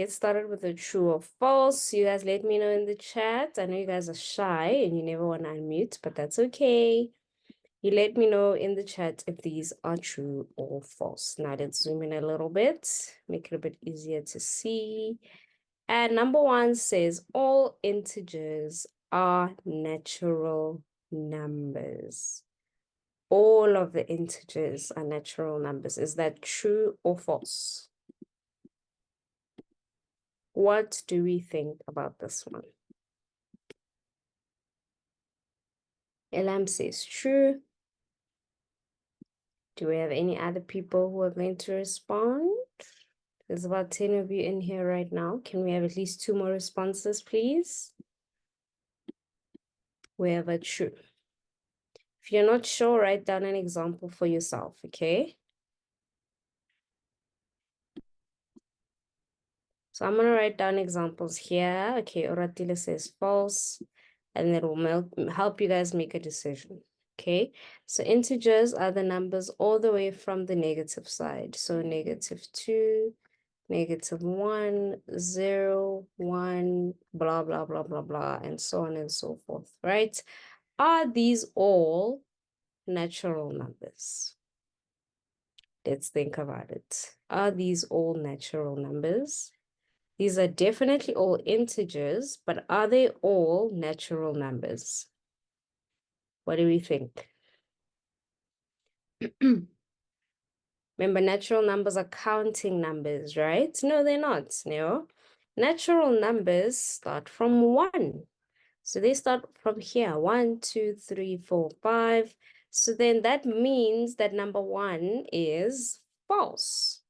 get started with a true or false. You guys let me know in the chat. I know you guys are shy and you never want to unmute, but that's okay. You let me know in the chat if these are true or false. Now let's zoom in a little bit, make it a bit easier to see. And number 1 says all integers are natural numbers. All of the integers are natural numbers. Is that true or false? What do we think about this one? Elam says true. Do we have any other people who are going to respond? There's about 10 of you in here right now. Can we have at least 2 more responses, please? We have a true. If you're not sure, write down an example for yourself, okay? So I'm going to write down examples here. Okay, Oratile says false, and it will help you guys make a decision. Okay, so integers are the numbers all the way from the negative side. So -2, -1, 0, 1, blah, blah, blah, blah, blah, and so on and so forth, right? Are these all natural numbers? Let's think about it. Are these all natural numbers? These are definitely all integers, but are they all natural numbers? What do we think? Remember, natural numbers are counting numbers, right? No, they're not. No. Natural numbers start from 1. So they start from here. 1, 2, 3, 4, 5. So then that means that number 1 is false.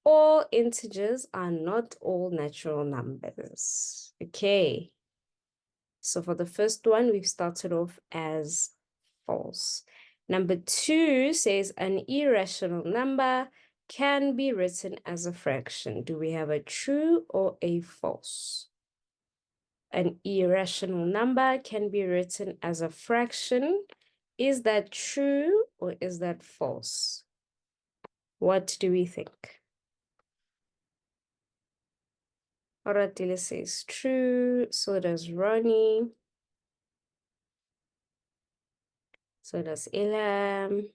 All integers are not all natural numbers. Okay. So for the first one, we've started off as false. Number 2 says an irrational number can be written as a fraction. Do we have a true or a false? An irrational number can be written as a fraction. Is that true or is that false? What do we think? Oratile says true. So does Ronnie. So does Ilham.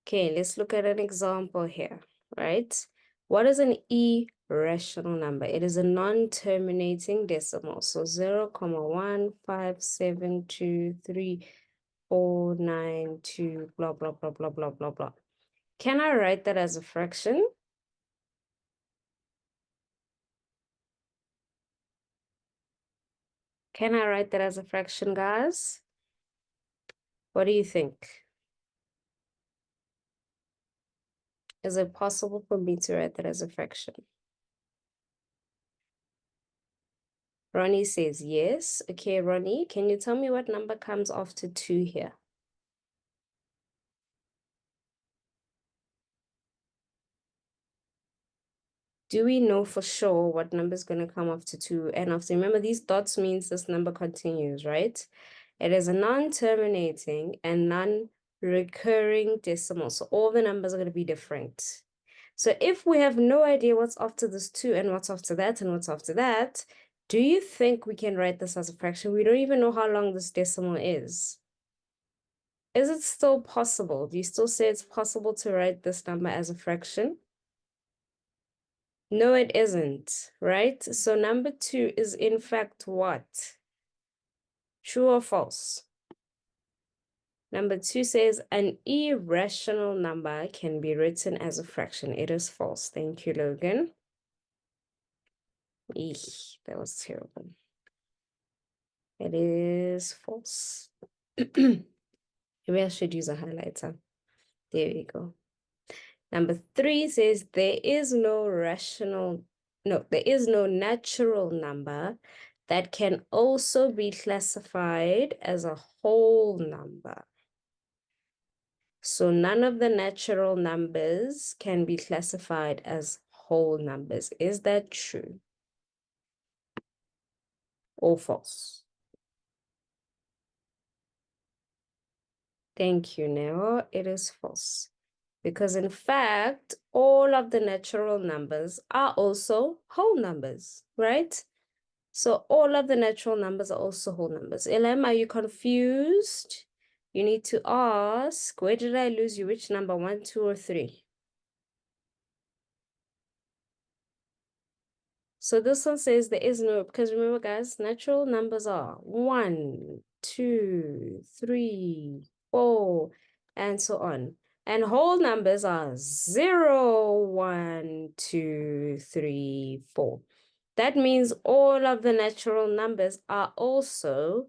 Okay, let's look at an example here, right? What is an irrational number? It is a non-terminating decimal. So 0,15723,492, blah, blah, blah, blah, blah, blah, blah. Can I write that as a fraction? Can I write that as a fraction, guys? What do you think? Is it possible for me to write that as a fraction? Ronnie says yes. Okay, Ronnie, can you tell me what number comes after 2 here? Do we know for sure what number is going to come after 2 and after? Remember, these dots means this number continues, right? It is a non-terminating and non-recurring decimal. So all the numbers are going to be different. So if we have no idea what's after this 2 and what's after that and what's after that, do you think we can write this as a fraction? We don't even know how long this decimal is. Is it still possible? Do you still say it's possible to write this number as a fraction? No, it isn't, right? So number 2 is in fact what? True or false? Number 2 says an irrational number can be written as a fraction. It is false. Thank you, Logan. Eesh, that was terrible. It is false. Maybe I should use a highlighter. There we go. Number 3 says there is no natural number that can also be classified as a whole number. So none of the natural numbers can be classified as whole numbers. Is that true or false? Thank you, Nero. It is false. because in fact, all of the natural numbers are also whole numbers, right? So all of the natural numbers are also whole numbers. Elam, are you confused? You need to ask, where did I lose you? Which number, 1, 2, or 3? So this one says there is no, because remember guys, natural numbers are 1, 2, 3, 4, and so on. And whole numbers are 0, 1, 2, 3, 4. That means all of the natural numbers are also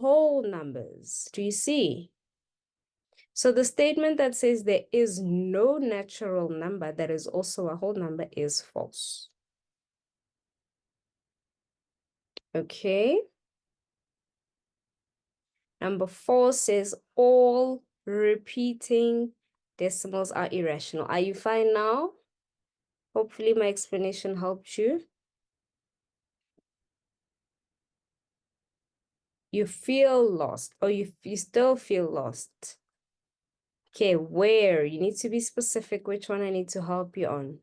whole numbers. Do you see? So the statement that says there is no natural number that is also a whole number is false. Okay. Number 4 says all repeating decimals are irrational. Are you fine now? Hopefully my explanation helped you. You feel lost, or you still feel lost. Okay, where? You need to be specific which one I need to help you on.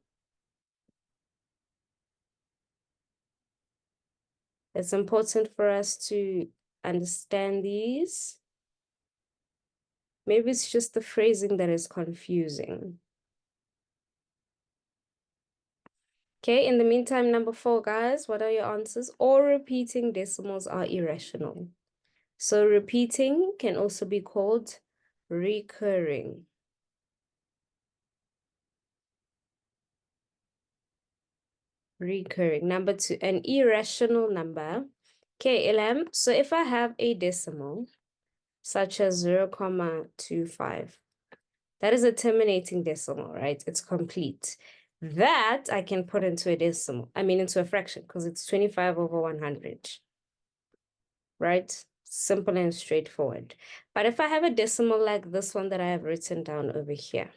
It's important for us to understand these. Maybe it's just the phrasing that is confusing. Okay, in the meantime, number 4, guys, what are your answers? All repeating decimals are irrational. So repeating can also be called recurring. Recurring. Number 2, an irrational number. Okay, Elam, so if I have a decimal, such as 0.25, that is a terminating decimal, right? It's complete. That I can put into a decimal, into a fraction, because it's 25 over 100, right? Simple and straightforward. But if I have a decimal like this one that I have written down over here,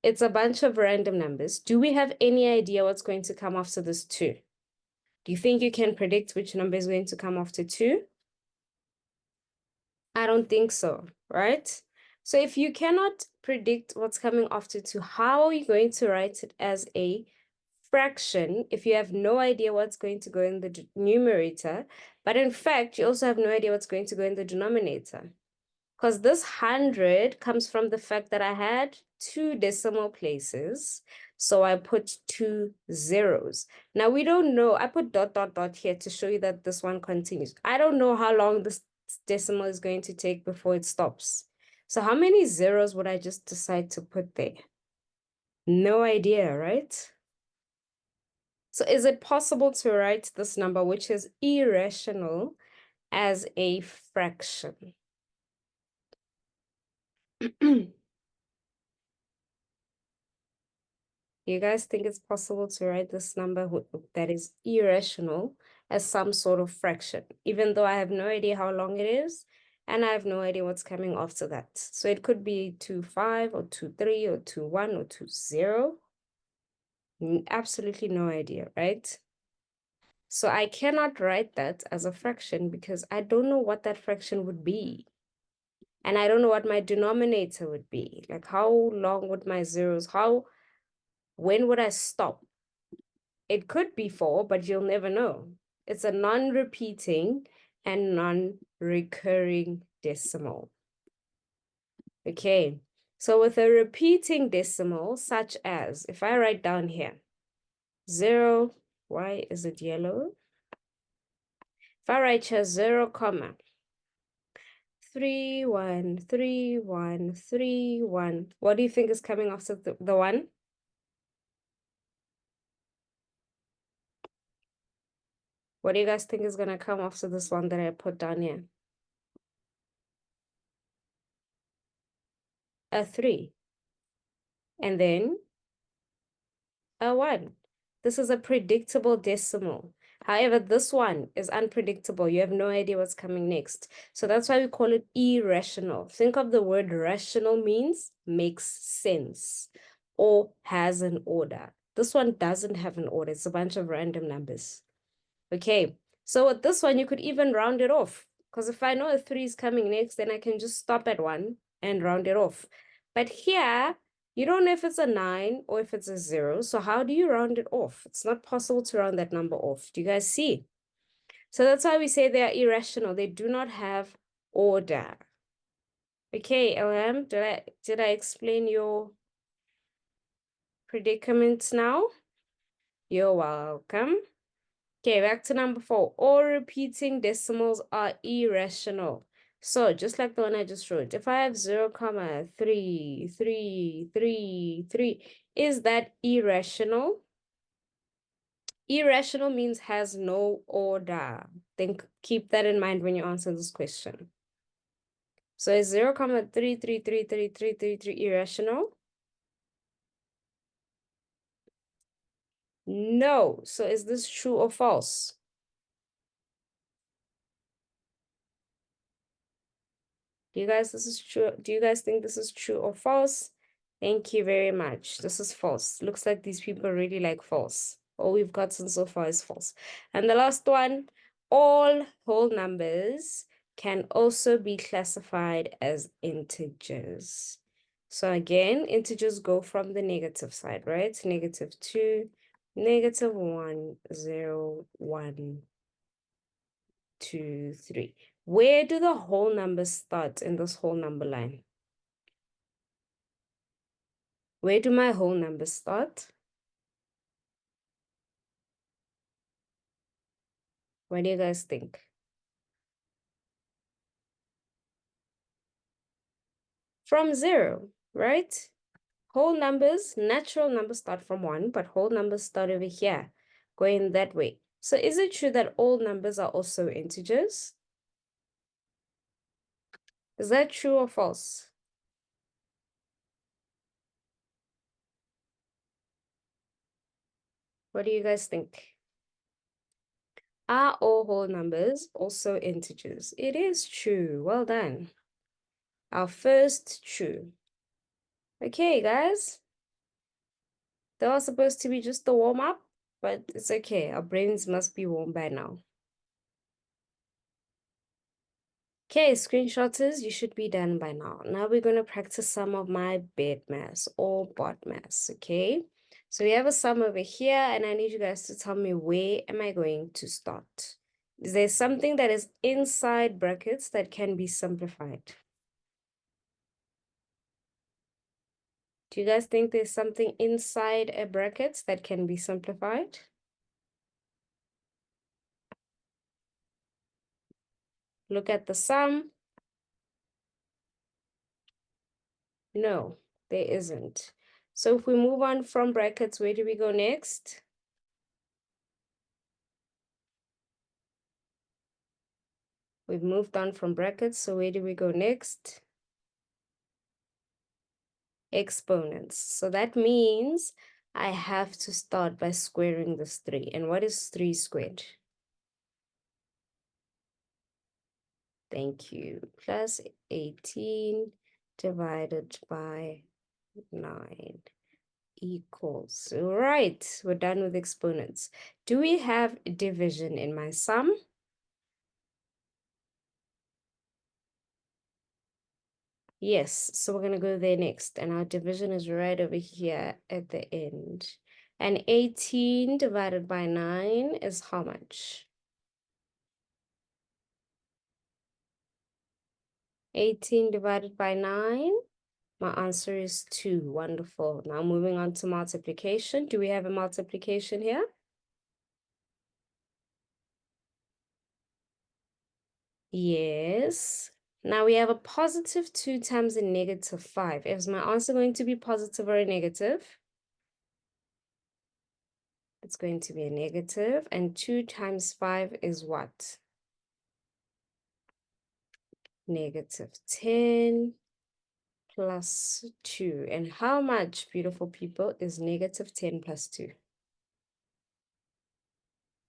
it's a bunch of random numbers. Do we have any idea what's going to come after this 2? Do you think you can predict which number is going to come after 2? I don't think so, right? So if you cannot predict what's coming after 2, how are you going to write it as a fraction if you have no idea what's going to go in the numerator, but in fact, you also have no idea what's going to go in the denominator? Because this 100 comes from the fact that I had 2 decimal places, so I put 2 zeros. Now, we don't know. I put ... here to show you that this one continues. I don't know how long this decimal is going to take before it stops. So how many zeros would I just decide to put there? No idea, right? So is it possible to write this number, which is irrational, as a fraction? You guys think it's possible to write this number that is irrational as some sort of fraction, even though I have no idea how long it is, and I have no idea what's coming after that? So it could be 2.5 or 2.3 or 2.1 or 2.0. Absolutely no idea, right? So I cannot write that as a fraction because I don't know what that fraction would be. And I don't know what my denominator would be. Like, how long would my zeros, when would I stop? It could be 4, but you'll never know. It's a non-repeating and non-recurring decimal. Okay, so with a repeating decimal, such as, if I write down here, 0, why is it yellow? If I write here 0, 3, 1, 3, 1, 3, 1, what do you think is coming after the 1? What do you guys think is going to come after this one that I put down here? A 3. And then a 1. This is a predictable decimal. However, this one is unpredictable. You have no idea what's coming next. So that's why we call it irrational. Think of the word rational means makes sense or has an order. This one doesn't have an order. It's a bunch of random numbers. Okay, so with this one, you could even round it off. Because if I know a 3 is coming next, then I can just stop at 1 and round it off. But here, you don't know if it's a 9 or if it's a 0. So how do you round it off? It's not possible to round that number off. Do you guys see? So that's why we say they are irrational. They do not have order. Okay, LM, did I explain your predicaments now? You're welcome. Okay, back to number 4. All repeating decimals are irrational. So just like the one I just wrote, if I have 0, 3, 3, 3, 3, is that irrational? Irrational means has no order. Keep that in mind when you answer this question. So is 0, 3, 3, 3, 3, 3, 3, 3 irrational? No. So is this true or false? Do you guys think this is true or false? Thank you very much. This is false. Looks like these people really like false. All we've gotten so far is false. And the last one, all whole numbers can also be classified as integers. So again, integers go from the negative side, right? -2, -1, 0, 1, 2, 3. Where do the whole numbers start in this whole number line? Where do my whole numbers start? What do you guys think? From 0, right? Whole numbers, natural numbers start from 1, but whole numbers start over here, going that way. So is it true that all numbers are also integers? Is that true or false? What do you guys think? Are all whole numbers also integers? It is true. Well done. Our first true. Okay, guys. That was supposed to be just the warm-up, but it's okay. Our brains must be warm by now. Okay, screenshotters, you should be done by now. Now we're going to practice some of my bed maths or bod maths, okay? So we have a sum over here, and I need you guys to tell me where am I going to start? Is there something that is inside brackets that can be simplified? Do you guys think there's something inside a bracket that can be simplified? Look at the sum. No, there isn't. So if we move on from brackets, where do we go next? We've moved on from brackets, so where do we go next? Exponents. So that means I have to start by squaring this 3. And what is 3 squared? Thank you. Plus 18 divided by 9 equals. All right, we're done with exponents. Do we have division in my sum? Yes, so we're going to go there next. And our division is right over here at the end. And 18 divided by 9 is how much? 18 divided by 9. My answer is 2. Wonderful. Now moving on to multiplication. Do we have a multiplication here? Yes. Now we have a positive 2 times a negative 5. Is my answer going to be positive or a negative? It's going to be a negative. And 2 times 5 is what? -10 plus 2. And how much, beautiful people, is -10 plus 2?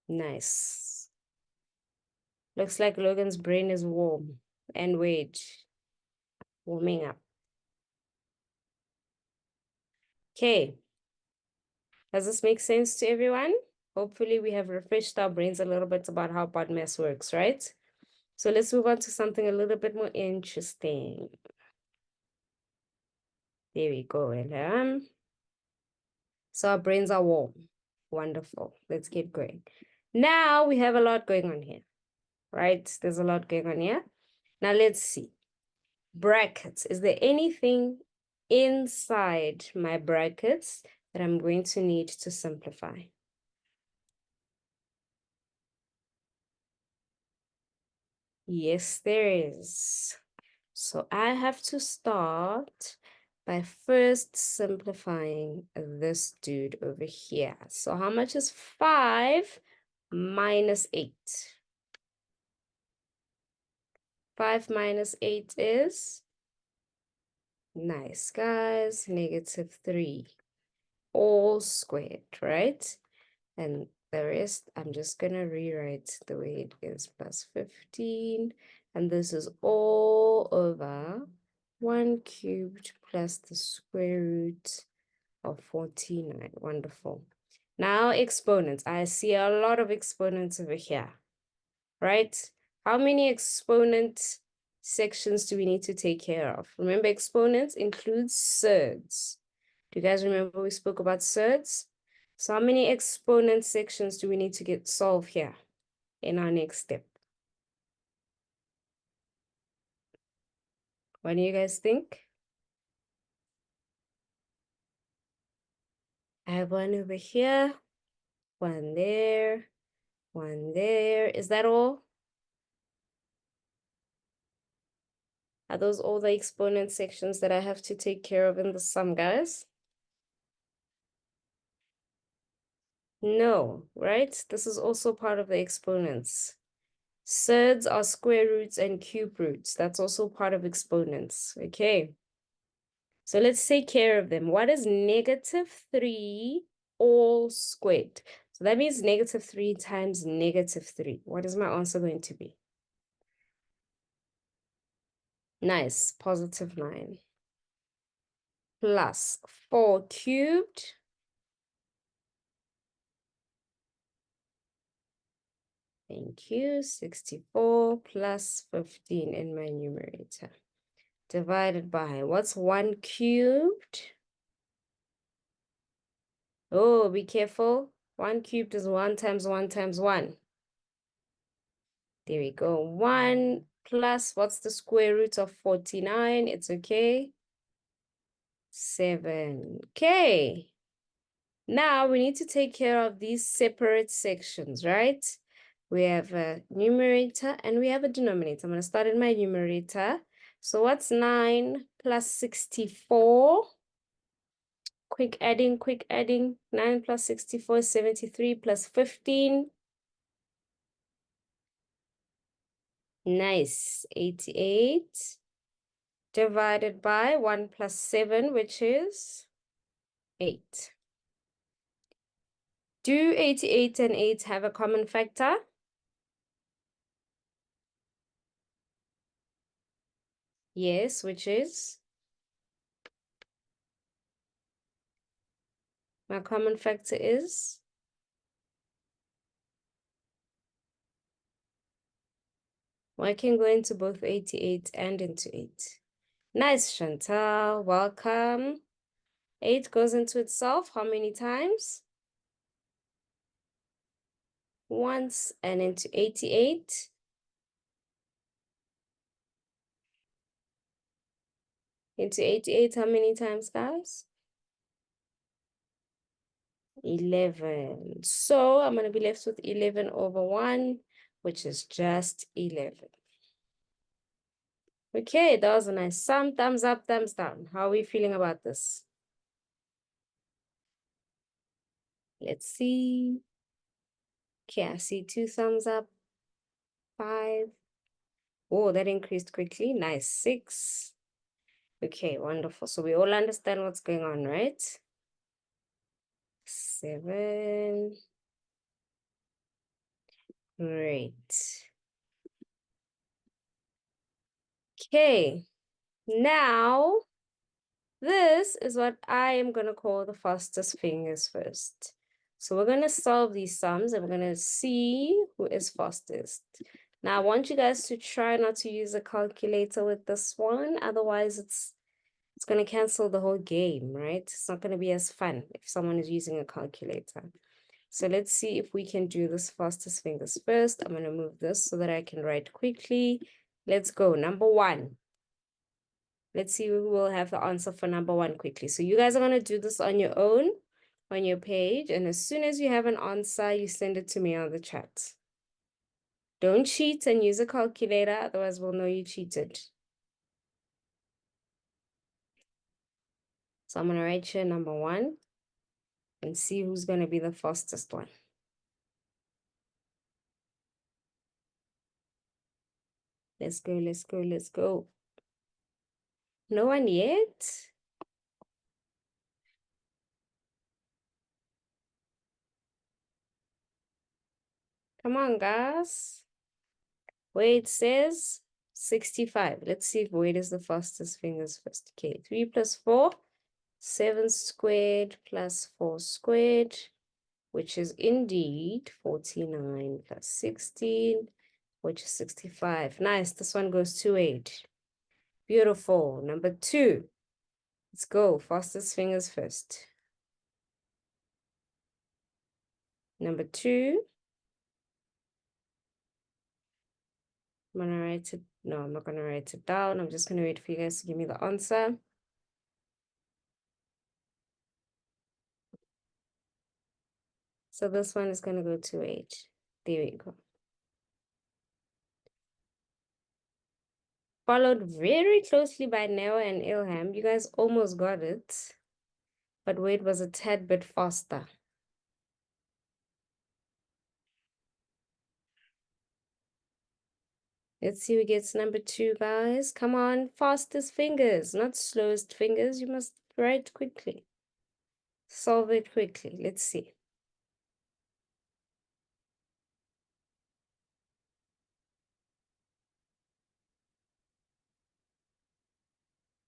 Nice. Looks like Logan's brain is warm and warming up. Okay. Does this make sense to everyone? Hopefully we have refreshed our brains a little bit about how bod maths works, right? So let's move on to something a little bit more interesting. There we go, Ella. So our brains are warm. Wonderful. Let's keep going. Now we have a lot going on here, right? There's a lot going on here. Now let's see. Brackets. Is there anything inside my brackets that I'm going to need to simplify? Yes, there is. So I have to start by first simplifying this dude over here. So how much is 5 minus 8? 5 minus 8 is, nice guys, -3 all squared, right? And the rest, I'm just going to rewrite the way it is, plus 15. And this is all over 1 cubed plus the square root of 49. Wonderful. Now exponents. I see a lot of exponents over here, right? How many exponent sections do we need to take care of? Remember, exponents include surds. Do you guys remember we spoke about surds? So how many exponent sections do we need to get solved here in our next step? What do you guys think? I have one over here, one there, one there. Is that all? Are those all the exponent sections that I have to take care of in the sum, guys? No, right? This is also part of the exponents. Surds are square roots and cube roots. That's also part of exponents, okay? So let's take care of them. What is -3 all squared? So that means -3 times -3. What is my answer going to be? Nice, +9. Plus 4 cubed. Thank you. 64 plus 15 in my numerator. Divided by, what's 1 cubed? Oh, be careful. 1 cubed is 1 times 1 times 1. There we go. 1 plus, what's the square root of 49? It's okay. 7. Okay. Now we need to take care of these separate sections, right? We have a numerator and we have a denominator. I'm going to start in my numerator. So what's 9 plus 64? Quick adding, quick adding. 9 plus 64 is 73 plus 15. Nice. 88. Divided by 1 plus 7, which is 8. Do 88 and 8 have a common factor? Yes, which is? My common factor is? Well, I can go into both 88 and into 8. Nice, Chantal. Welcome. 8 goes into itself how many times? Once. And into 88. Into 88 how many times, guys? 11. So I'm going to be left with 11 over 1, which is just 11. Okay, that was a nice sum. Thumbs up, thumbs down. How are we feeling about this? Let's see. Okay, I see 2 thumbs up. 5. Oh, that increased quickly. Nice. 6. Okay, wonderful. So we all understand what's going on, right? 7. Great. Okay, now this is what I am going to call the fastest fingers first. So we're going to solve these sums and we're going to see who is fastest. Now I want you guys to try not to use a calculator with this one. Otherwise, it's going to cancel the whole game, right? It's not going to be as fun if someone is using a calculator. So let's see if we can do this fastest fingers first. I'm going to move this so that I can write quickly. Let's go. Number 1. Let's see who will have the answer for number 1 quickly. So you guys are going to do this on your own, on your page. And as soon as you have an answer, you send it to me on the chat. Don't cheat and use a calculator, otherwise we'll know you cheated. So I'm going to write here number 1 and see who's going to be the fastest one. Let's go, let's go, let's go. No one yet? Come on, guys. Wade says 65. Let's see if Wade is the fastest fingers first. Okay, 3 plus 4, 7 squared plus 4 squared, which is indeed 49 plus 16, which is 65. Nice. This one goes to 8. Beautiful. Number 2. Let's go. Fastest fingers first. Number 2. I'm going to write it. No, I'm not going to write it down. I'm just going to wait for you guys to give me the answer. So this one is going to go to 8. There we go. Followed very closely by Neo and Ilham. You guys almost got it. But Wade was a tad bit faster. Let's see who gets number 2, guys. Come on, fastest fingers, not slowest fingers. You must write quickly. Solve it quickly. Let's see.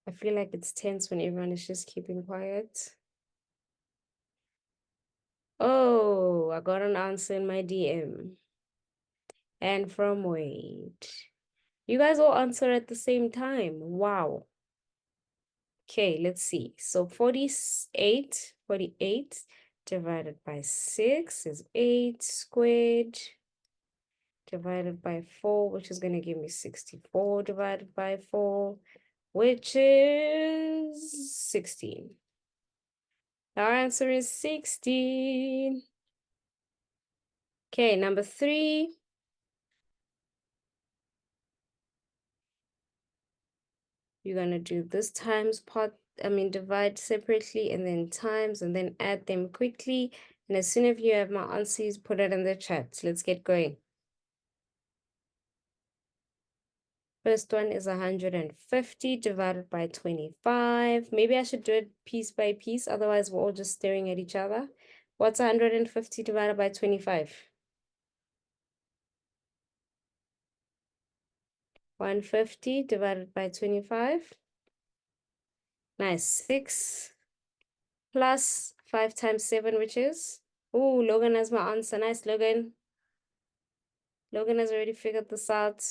I feel like it's tense when everyone is just keeping quiet. Oh, I got an answer in my DM. And from Wade. You guys all answer at the same time. Wow. Okay, let's see. So 48 divided by 6 is 8 squared divided by 4, which is going to give me 64 divided by 4, which is 16. Our answer is 16. Okay, number 3. You're going to do this times divide separately and then times and then add them quickly. And as soon as you have my answers, put it in the chat. Let's get going. First one is 150 divided by 25. Maybe I should do it piece by piece. Otherwise, we're all just staring at each other. What's 150 divided by 25? 150 divided by 25. Nice. 6 plus 5 times 7, which is? Oh, Logan has my answer. Nice, Logan. Logan has already figured this out.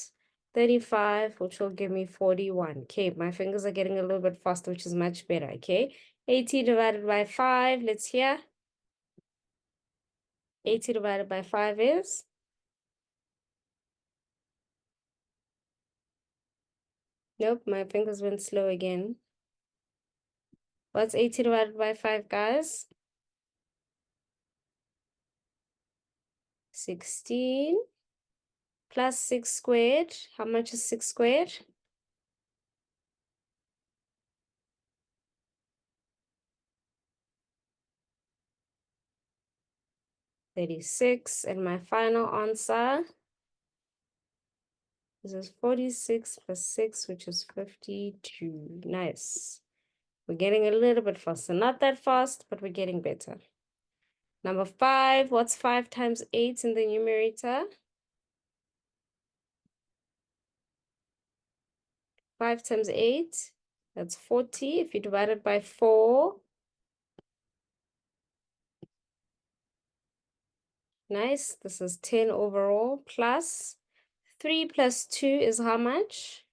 35, which will give me 41. Okay, my fingers are getting a little bit faster, which is much better, okay? 80 divided by 5, let's hear. 80 divided by 5 is? Nope, my fingers went slow again. What's 80 divided by 5, guys? 16 plus 6 squared. How much is 6 squared? 36. And my final answer is 46 plus 6, which is 52. Nice. We're getting a little bit faster. Not that fast, but we're getting better. Number 5. What's 5 times 8 in the numerator? 5 times 8. That's 40. If you divide it by 4. Nice. This is 10 overall. Plus 3 plus 2 is how much?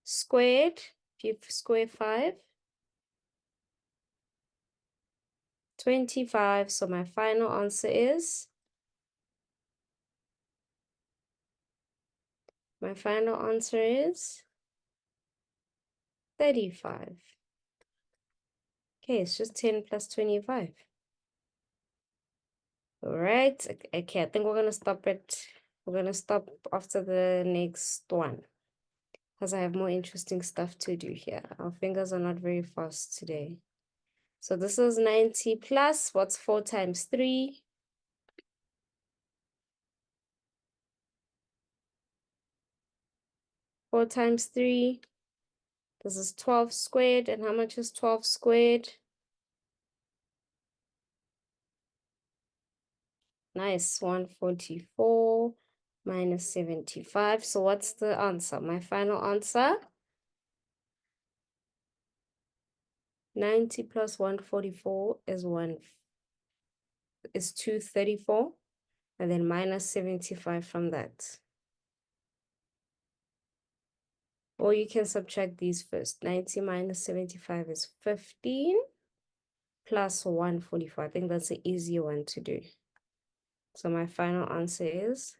squared. If you square 5, 25. So my final answer is, my final answer is 35. Okay, it's just 10 plus 25. All right. Okay, I think we're gonna stop it. We're gonna stop after the next one because I have more interesting stuff to do here. Our fingers are not very fast today. So this is 90 plus, what's 4 times 3? 4 times 3. This is 12 squared. And how much is 12 squared? Nice, 144 minus 75. So what's the answer? My final answer? 90 plus 144 is 234. And then minus 75 from that. Or you can subtract these first. 90 minus 75 is 15 plus 144. I think that's an easier one to do. So my final answer is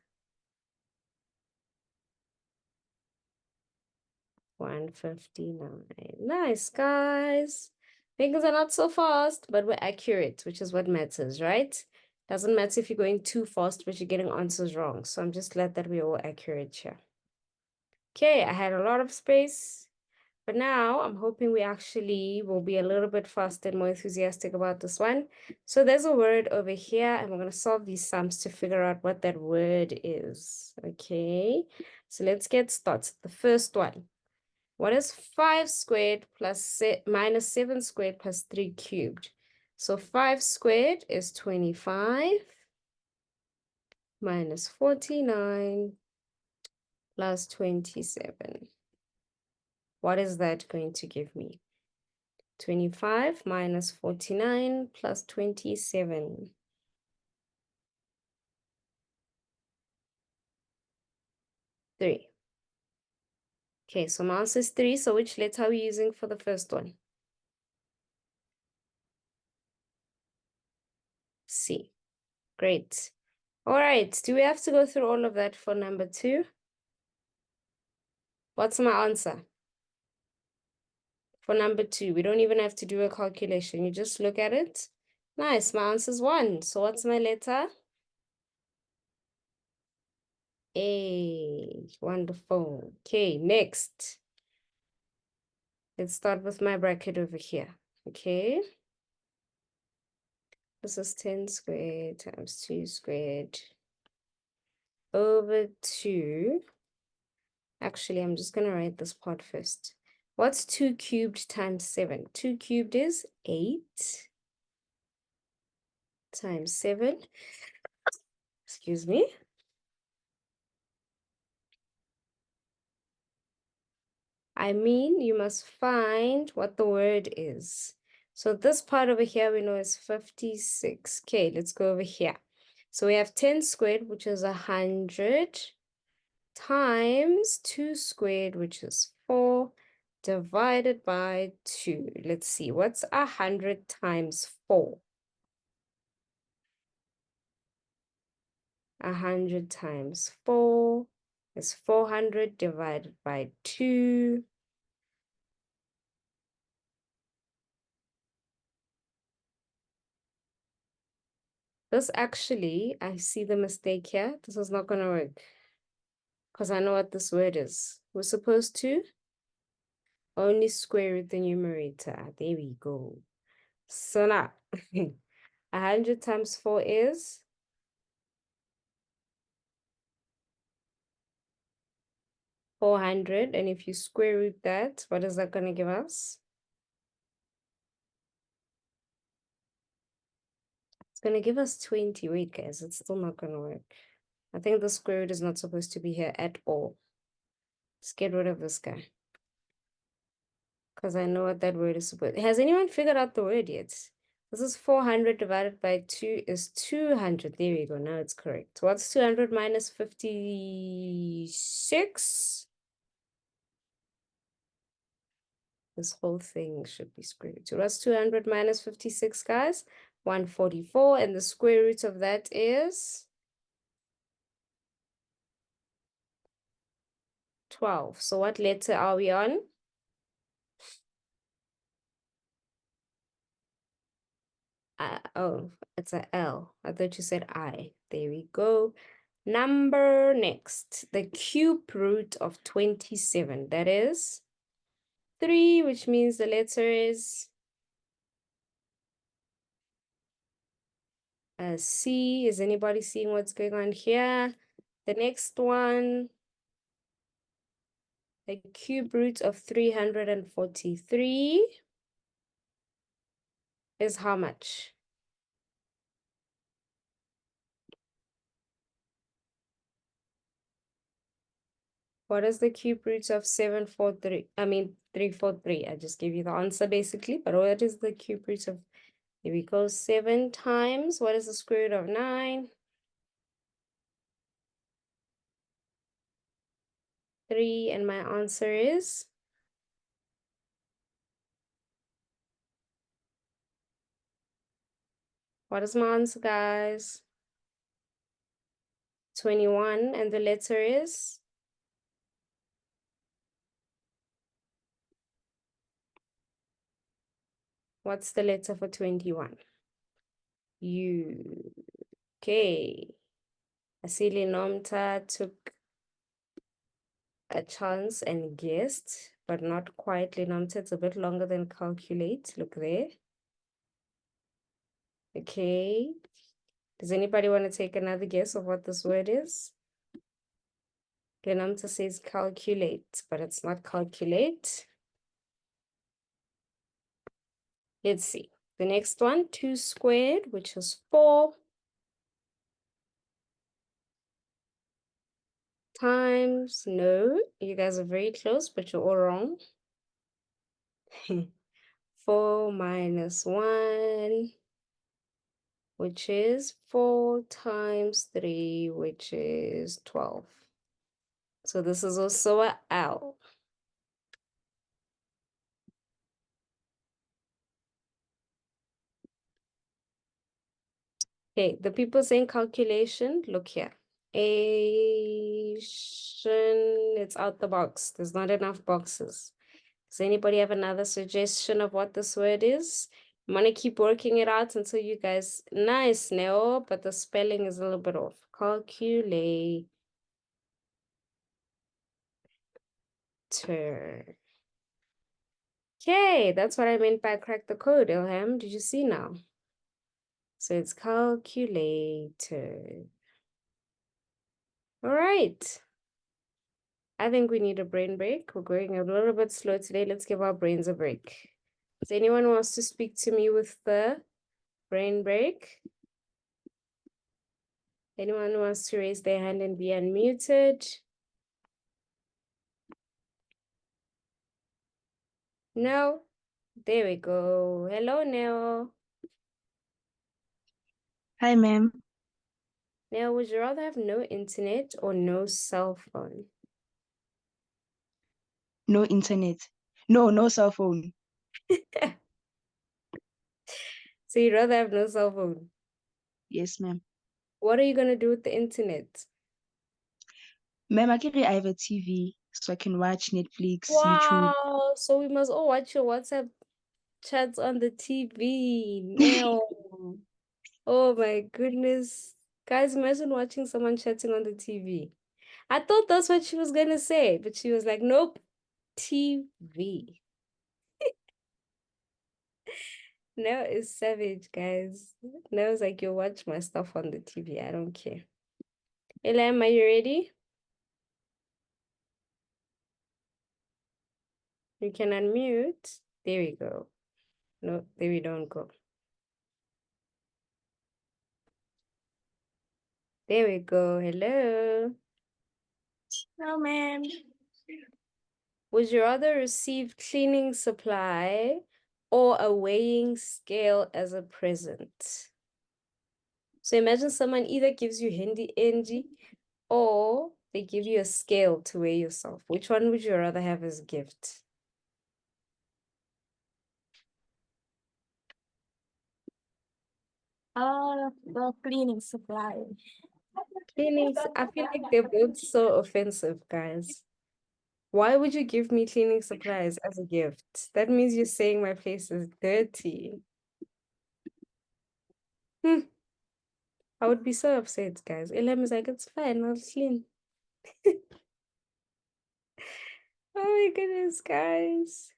159. Nice, guys. Fingers are not so fast, but we're accurate, which is what matters, right? Doesn't matter if you're going too fast, but you're getting answers wrong. So I'm just glad that we're all accurate here. Okay, I had a lot of space. But now I'm hoping we actually will be a little bit faster and more enthusiastic about this one. So there's a word over here, and we're going to solve these sums to figure out what that word is. Okay, so let's get started. The first one. What is 5 squared plus minus 7 squared plus 3 cubed? So 5 squared is 25 minus 49 plus 27. What is that going to give me? 25 minus 49 plus 27. 3. Okay, so my answer is 3. So which letter are we using for the first one? C. Great. All right, do we have to go through all of that for number 2? What's my answer? For number 2, we don't even have to do a calculation. You just look at it. Nice, my answer is 1. So what's my letter? A. Wonderful. Okay, next. Let's start with my bracket over here. Okay. This is 10 squared times 2 squared over 2. Actually, I'm just going to write this part first. What's 2 cubed times 7? 2 cubed is 8 times 7. Excuse me. I mean, you must find what the word is. So this part over here we know is 56. Okay, let's go over here. So we have 10 squared, which is 100, times 2 squared, which is 4, divided by 2. Let's see, what's 100 times 4? 100 times 4 is 400 divided by 2. This actually, I see the mistake here. This is not going to work because I know what this word is. We're supposed to only square root the numerator. There we go. So now, 100 times 4 is 400. And if you square root that, what is that going to give us? It's going to give us 20. Wait, guys, it's still not going to work. I think the square root is not supposed to be here at all. Let's get rid of this guy. Because I know what that word is supposed. Has anyone figured out the word yet? This is 400 divided by 2 is 200. There we go. Now it's correct. What's 200 minus 56? This whole thing should be square root 2. What's 200 minus 56, guys? 144. And the square root of that is 12. So what letter are we on? Oh, it's a L. I thought you said I. There we go. Number next. The cube root of 27. That is 3, which means the letter is C. Is anybody seeing what's going on here? The next one, the cube root of 343 is how much? What is the cube root of 743? I mean, 343. I just gave you the answer basically, but what is the cube root of, here we go, 7 times, what is the square root of 9? 3, and my answer is what is my answer, guys? 21, and the letter is what's the letter for 21? U. Okay. Asili Nomta took a chance and guessed, but not quite. Linomta, it's a bit longer than calculate. Look there. Okay. Does anybody want to take another guess of what this word is? Linomta says calculate, but it's not calculate. Let's see. The next one, 2 squared, which is 4, times, no, you guys are very close, but you're all wrong. 4 minus 1, which is 4 times 3, which is 12. So this is also a L. Okay, the people saying calculation, look here. Asian, it's out the box. There's not enough boxes. Does anybody have another suggestion of what this word is? I'm gonna keep working it out until you guys, nice, Neo, but the spelling is a little bit off. Calculator. Okay, that's what I meant by crack the code, Ilham. Did you see now? So it's calculator. All right. I think we need a brain break. We're going a little bit slow today. Let's give our brains a break. Does anyone wants to speak to me with the brain break? Anyone wants to raise their hand and be unmuted? No? There we go. Hello, Neo. Hi, ma'am. Neo, would you rather have no internet or no cell phone? No internet. No cell phone. So you'd rather have no cell phone? Yes, ma'am. What are you going to do with the internet? Ma'am, I have a TV so I can watch Netflix, YouTube. Wow, so we must all watch your WhatsApp chats on the TV now. Oh my goodness. Guys, imagine watching someone chatting on the TV. I thought that's what she was gonna say, but she was like, nope, TV. Now is savage, guys. Now it's like you watch my stuff on the TV. I don't care. Elam, are you ready? You can unmute. There we go. No, there we don't go. There we go. Hello. No, ma'am. Would you rather receive cleaning supply or a weighing scale as a present? So imagine someone either gives you handy NG or they give you a scale to weigh yourself. Which one would you rather have as a gift? The cleaning supply. Cleanings, I feel like they're both so offensive, guys. Why would you give me cleaning supplies as a gift? That means you're saying my place is dirty. Hmm. I would be so upset, guys. Elam is like, it's fine, I'll clean. Oh my goodness, guys.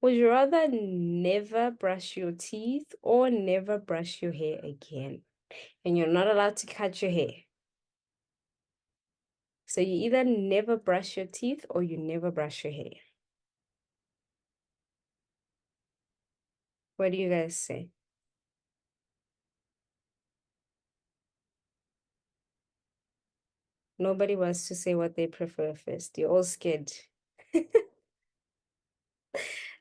Would you rather never brush your teeth or never brush your hair again? And you're not allowed to cut your hair. So you either never brush your teeth or you never brush your hair. What do you guys say? Nobody wants to say what they prefer first. You're all scared.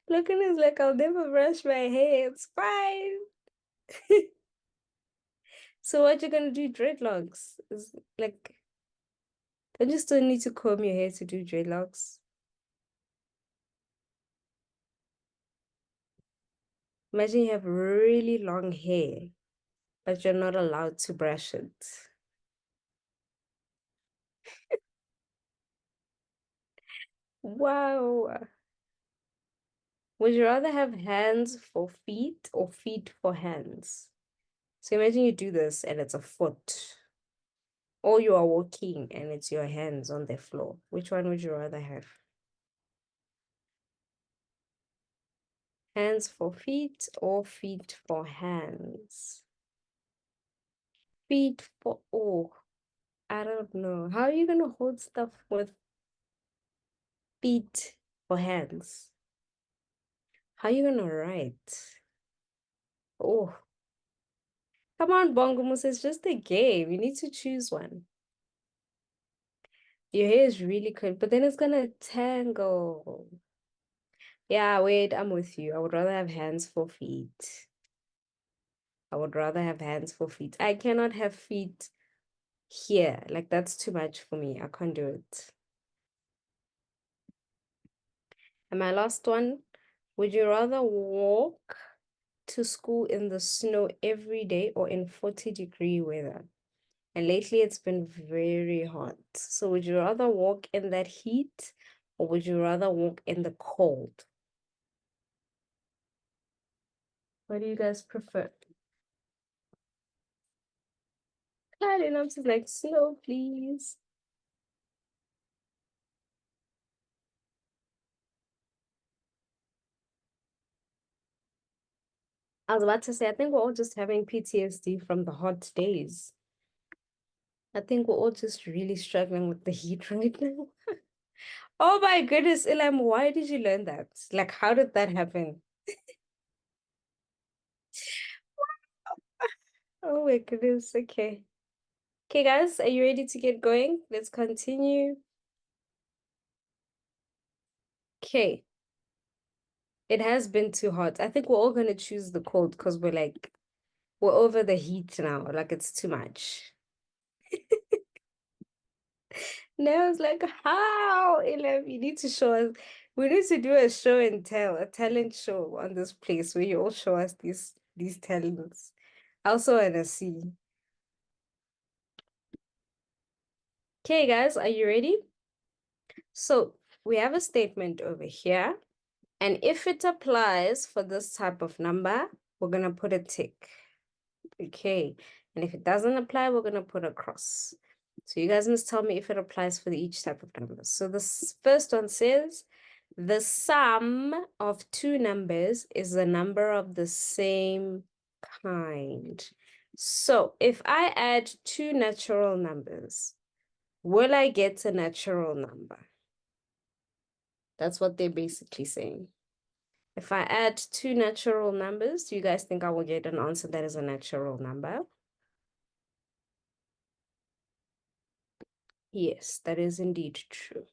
Logan is like, I'll never brush my hair. It's fine. So what you're gonna do? Dreadlocks? Is like, don't you still need to comb your hair to do dreadlocks? Imagine you have really long hair, but you're not allowed to brush it. Wow. Would you rather have hands for feet or feet for hands? So imagine you do this and it's a foot, or you are walking and it's your hands on the floor. Which one would you rather have? Hands for feet or feet for hands? Feet for, oh, I don't know. How are you going to hold stuff with feet for hands? How are you going to write? Oh, come on, Bongomus, it's just a game. You need to choose one. Your hair is really good, but then it's gonna tangle. Yeah, wait, I'm with you. I would rather have hands for feet. I would rather have hands for feet. I cannot have feet here. Like, that's too much for me. I can't do it. And my last one, would you rather walk to school in the snow every day or in 40-degree weather? And lately it's been very hot. So would you rather walk in that heat or would you rather walk in the cold? What do you guys prefer? And I'm just like, snow, please. I was about to say, I think we're all just having PTSD from the hot days. I think we're all just really struggling with the heat right now. Oh my goodness, Ilam, why did you learn that? Like, how did that happen? Oh my goodness, okay. Okay, guys, are you ready to get going? Let's continue. Okay, it has been too hot. I think we're all gonna choose the cold because we're over the heat now. Like, it's too much. Now it's like, how? Elif, you need to show us. We need to do a show and tell, a talent show on this place where you all show us these talents. I also wanna see. Okay, guys, are you ready? So we have a statement over here, and if it applies for this type of number, we're gonna put a tick. Okay, and if it doesn't apply, we're gonna put a cross. So you guys must tell me if it applies for each type of number. So this first one says, the sum of two numbers is a number of the same kind. So if I add two natural numbers, will I get a natural number? That's what they're basically saying. If I add two natural numbers, do you guys think I will get an answer that is a natural number? Yes, that is indeed true.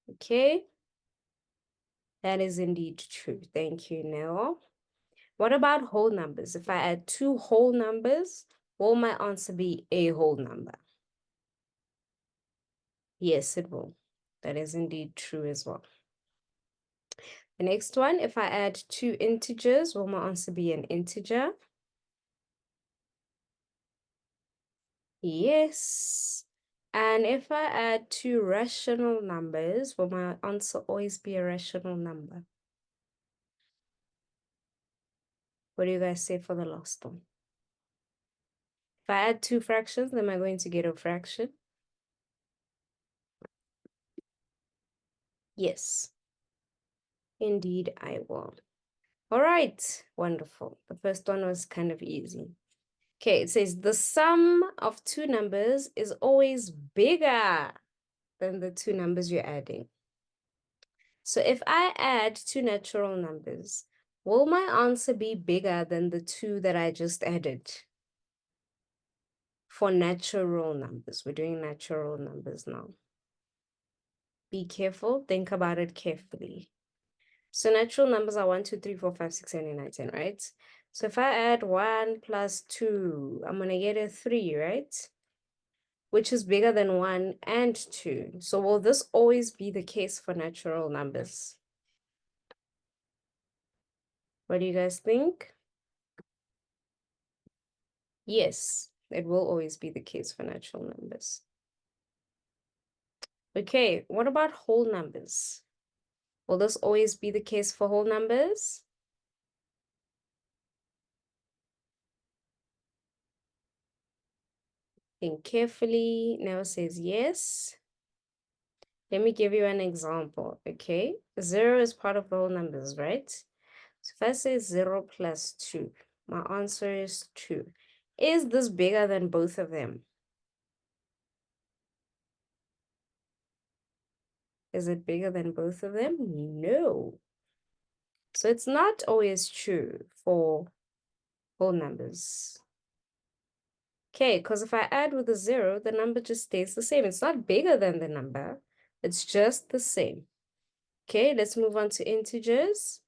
Okay, that is indeed true. Thank you, Noel. What about whole numbers? If I add two whole numbers, will my answer be a whole number? Yes, it will. That is indeed true as well. The next one, if I add two integers, will my answer be an integer? Yes. And if I add two rational numbers, will my answer always be a rational number? What do you guys say for the last one? If I add two fractions, am I going to get a fraction? Yes. Indeed, I will. All right, wonderful. The first one was kind of easy. Okay, it says the sum of two numbers is always bigger than the two numbers you're adding. So if I add two natural numbers, will my answer be bigger than the two that I just added? For natural numbers, we're doing natural numbers now. Be careful, think about it carefully. So natural numbers are 1, 2, 3, 4, 5, 6, 7, 8, 9, 10, right? So if I add 1 plus 2, I'm going to get a 3, right? Which is bigger than 1 and 2. So will this always be the case for natural numbers? What do you guys think? Yes, it will always be the case for natural numbers. Okay, what about whole numbers? Will this always be the case for whole numbers? Think carefully. Now says yes. Let me give you an example, okay? 0 is part of the whole numbers, right? So if I say 0 plus 2, my answer is 2. Is this bigger than both of them? Is it bigger than both of them? No. So it's not always true for whole numbers. Okay, because if I add with a 0, the number just stays the same. It's not bigger than the number. It's just the same. Okay, let's move on to integers.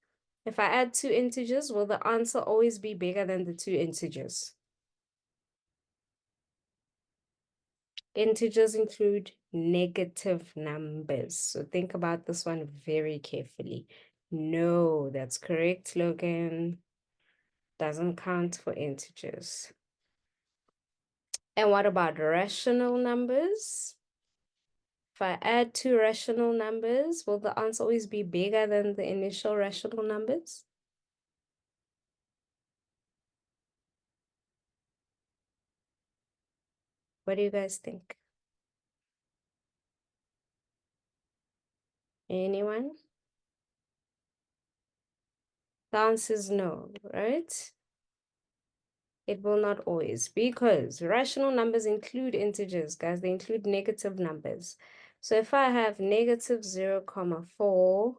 If I add two integers, will the answer always be bigger than the two integers? Integers include negative numbers. So think about this one very carefully. No, that's correct, Logan. Doesn't count for integers. And what about rational numbers? If I add two rational numbers, will the answer always be bigger than the initial rational numbers? What do you guys think? Anyone? The answer is no, right? It will not always, because rational numbers include integers, guys. They include negative numbers. So if I have negative 0,4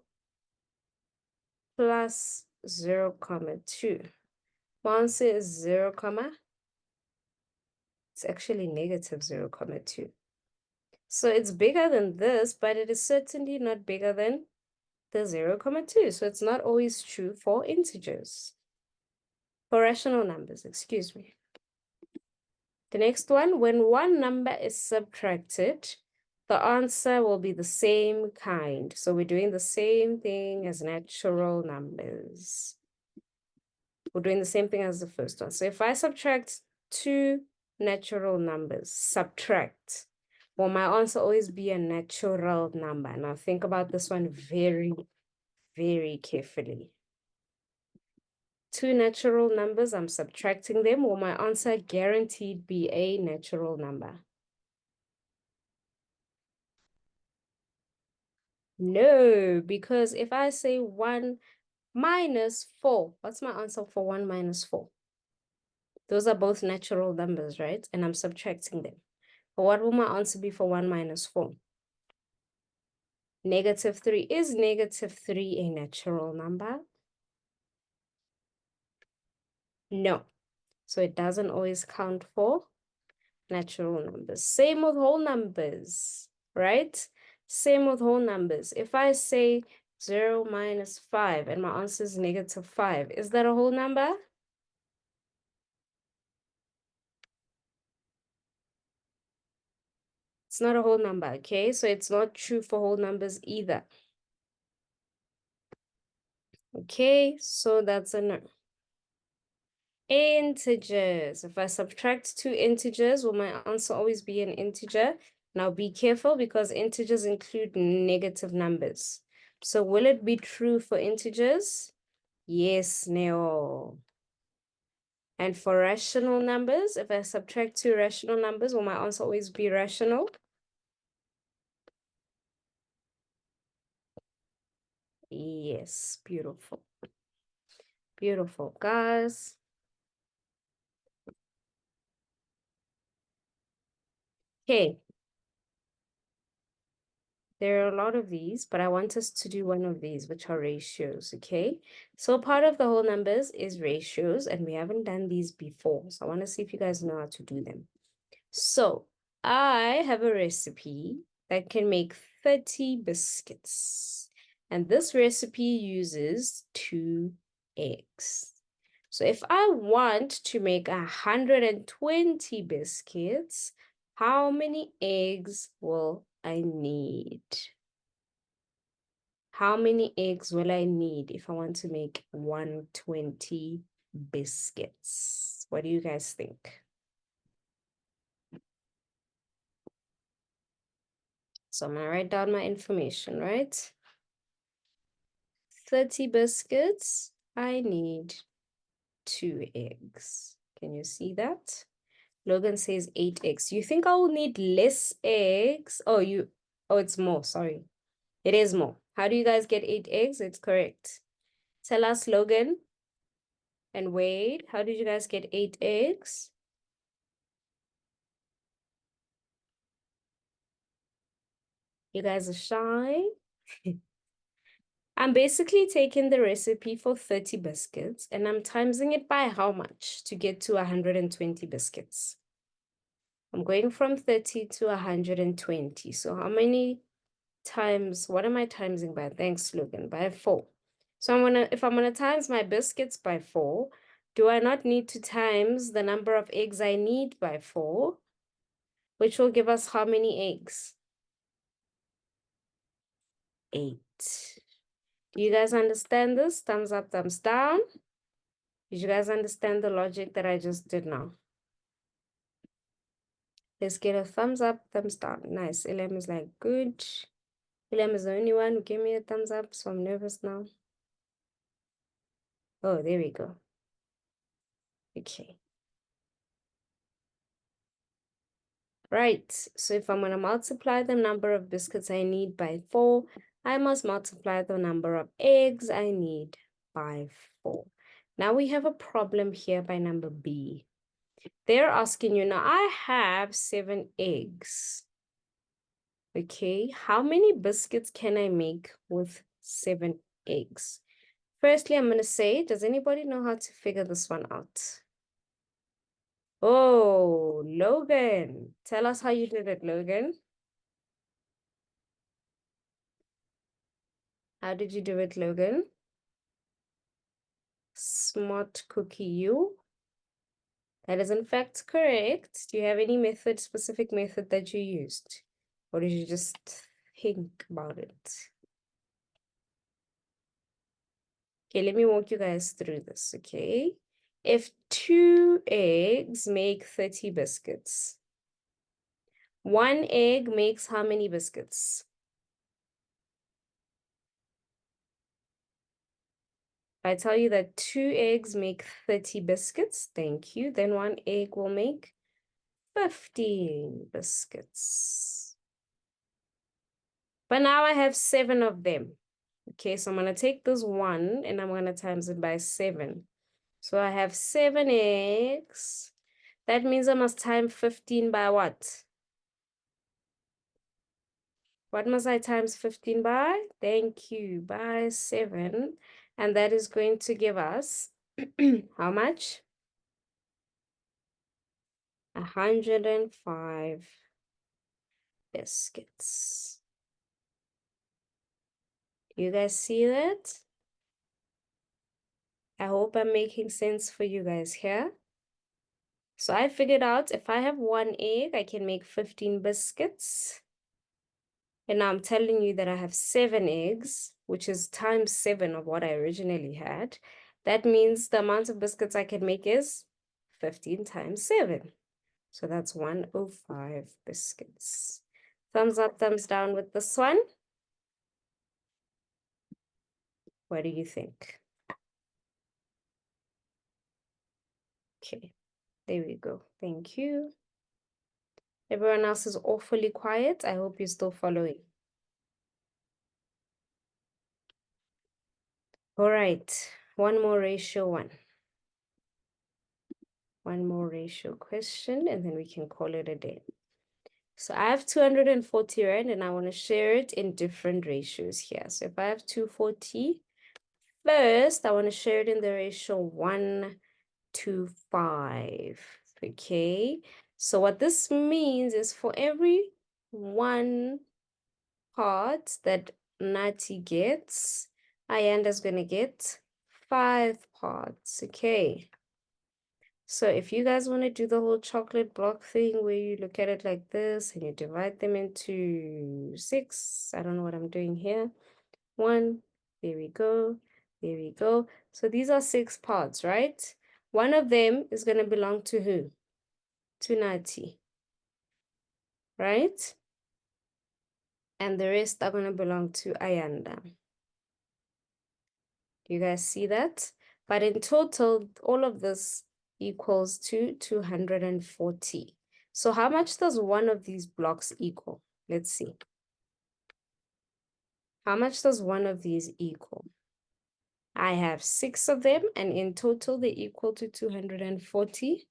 plus 0,2, my answer is 0, it's actually negative 0,2. So it's bigger than this, but it is certainly not bigger than the 0,2. So it's not always true for integers. For rational numbers, excuse me. The next one, when one number is subtracted, the answer will be the same kind. So we're doing the same thing as natural numbers. We're doing the same thing as the first one. So if I subtract two natural numbers, subtract, will my answer always be a natural number? Now think about this one very, very carefully. Two natural numbers, I'm subtracting them. Will my answer guaranteed be a natural number? No, because if I say 1 minus 4, what's my answer for 1 minus 4? Those are both natural numbers, right? And I'm subtracting them. But what will my answer be for 1 minus 4? Negative 3. Is negative 3 a natural number? No. So it doesn't always count for natural numbers. Same with whole numbers, right? Same with whole numbers. If I say 0 minus 5 and my answer is negative 5, is that a whole number? It's not a whole number, okay? So it's not true for whole numbers either. Okay, so that's a no. Integers. If I subtract two integers, will my answer always be an integer? Now be careful because integers include negative numbers. So will it be true for integers? Yes, Neo. And for rational numbers, if I subtract two rational numbers, will my answer always be rational? Yes, beautiful. Beautiful, guys. Okay. There are a lot of these, but I want us to do one of these, which are ratios, okay? So part of the whole numbers is ratios, and we haven't done these before. So I want to see if you guys know how to do them. So I have a recipe that can make 30 biscuits. And this recipe uses 2 eggs. So if I want to make 120 biscuits, how many eggs will I need? How many eggs will I need if I want to make 120 biscuits? What do you guys think? So I'm going to write down my information, right? 30 biscuits, I need 2 eggs. Can you see that? Logan says 8 eggs. You think I will need less eggs? Oh, it's more, sorry. It is more. How do you guys get 8 eggs? It's correct. Tell us, Logan and Wade, how did you guys get 8 eggs? You guys are shy. I'm basically taking the recipe for 30 biscuits and I'm timesing it by how much to get to 120 biscuits. I'm going from 30 to 120. So how many times, what am I timesing by? Thanks, Logan, by 4. So if I'm gonna times my biscuits by 4, do I not need to times the number of eggs I need by 4, which will give us how many eggs? 8. Do you guys understand this? Thumbs up, thumbs down. Did you guys understand the logic that I just did now? Let's get a thumbs up, thumbs down. Nice. Ilham is like, good. Ilham is the only one who gave me a thumbs up, so I'm nervous now. Oh, there we go. Okay. Right. So if I'm going to multiply the number of biscuits I need by 4, I must multiply the number of eggs I need by 4. Now we have a problem here by number B. They're asking you, now I have 7 eggs. Okay, how many biscuits can I make with 7 eggs? Firstly, I'm going to say, does anybody know how to figure this one out? Oh, Logan. Tell us how you did it, Logan. How did you do it, Logan? Smart cookie, you. That is in fact correct. Do you have any method, specific method that you used? Or did you just think about it? Okay, let me walk you guys through this, okay? If 2 eggs make 30 biscuits, 1 egg makes how many biscuits? If I tell you that 2 eggs make 30 biscuits, thank you, then 1 egg will make 15 biscuits. But now I have 7 of them. Okay, so I'm going to take this 1 and I'm going to times it by 7. So I have 7 eggs. That means I must times 15 by what? What must I times 15 by? Thank you, by 7. And that is going to give us how much? 105 biscuits. You guys see that? I hope I'm making sense for you guys here. So I figured out if I have 1 egg, I can make 15 biscuits. And now I'm telling you that I have 7 eggs, which is times 7 of what I originally had. That means the amount of biscuits I can make is 15 times 7. So that's 105 biscuits. Thumbs up, thumbs down with this one. What do you think? Okay, there we go. Thank you. Everyone else is awfully quiet. I hope you're still following. All right, one more ratio one. One more ratio question, and then we can call it a day. So I have 240 Rand, and I want to share it in different ratios here. So if I have 240, first, I want to share it in the ratio 1 to 5. Okay, so what this means is for every 1 part that Nati gets, Ayanda's going to get 5 parts. Okay. So if you guys want to do the whole chocolate block thing where you look at it like this and you divide them into 6, I don't know what I'm doing here. 1, there we go, there we go. So these are 6 parts, right? One of them is going to belong to who? To Nati, right? And the rest are going to belong to Ayanda. You guys see that? But in total, all of this equals to 240. So how much does one of these blocks equal? Let's see. How much does one of these equal? I have 6 of them, and in total, they equal to 240.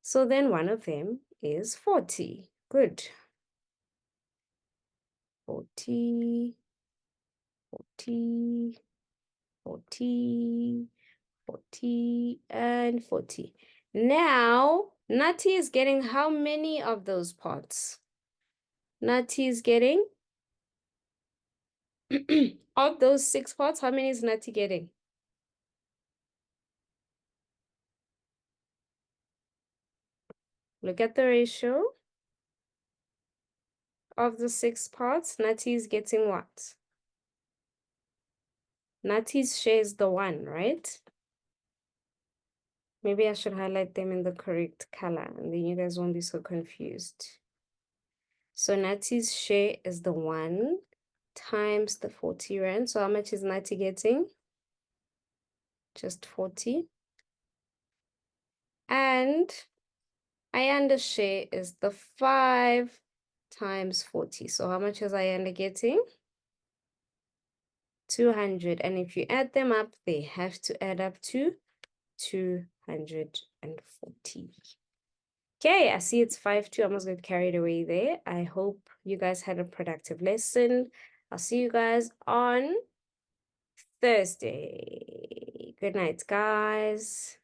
So then one of them is 40. Good. 40, 40, 40, 40, and 40. Now, Nati is getting how many of those pots? Nati is getting, of those 6 pots, how many is Nati getting? Look at the ratio of the 6 pots. Nati is getting what? Nati's share is the 1, right? Maybe I should highlight them in the correct color, and then you guys won't be so confused. So Nati's share is the 1 times the 40 Rand. So how much is Nati getting? Just 40. And Ayanda's share is the 5 times 40. So how much is Ayanda getting? 200. And if you add them up, they have to add up to 240. Okay, I see it's 5-2. I almost got carried away there. I hope you guys had a productive lesson. I'll see you guys on Thursday. Good night, guys.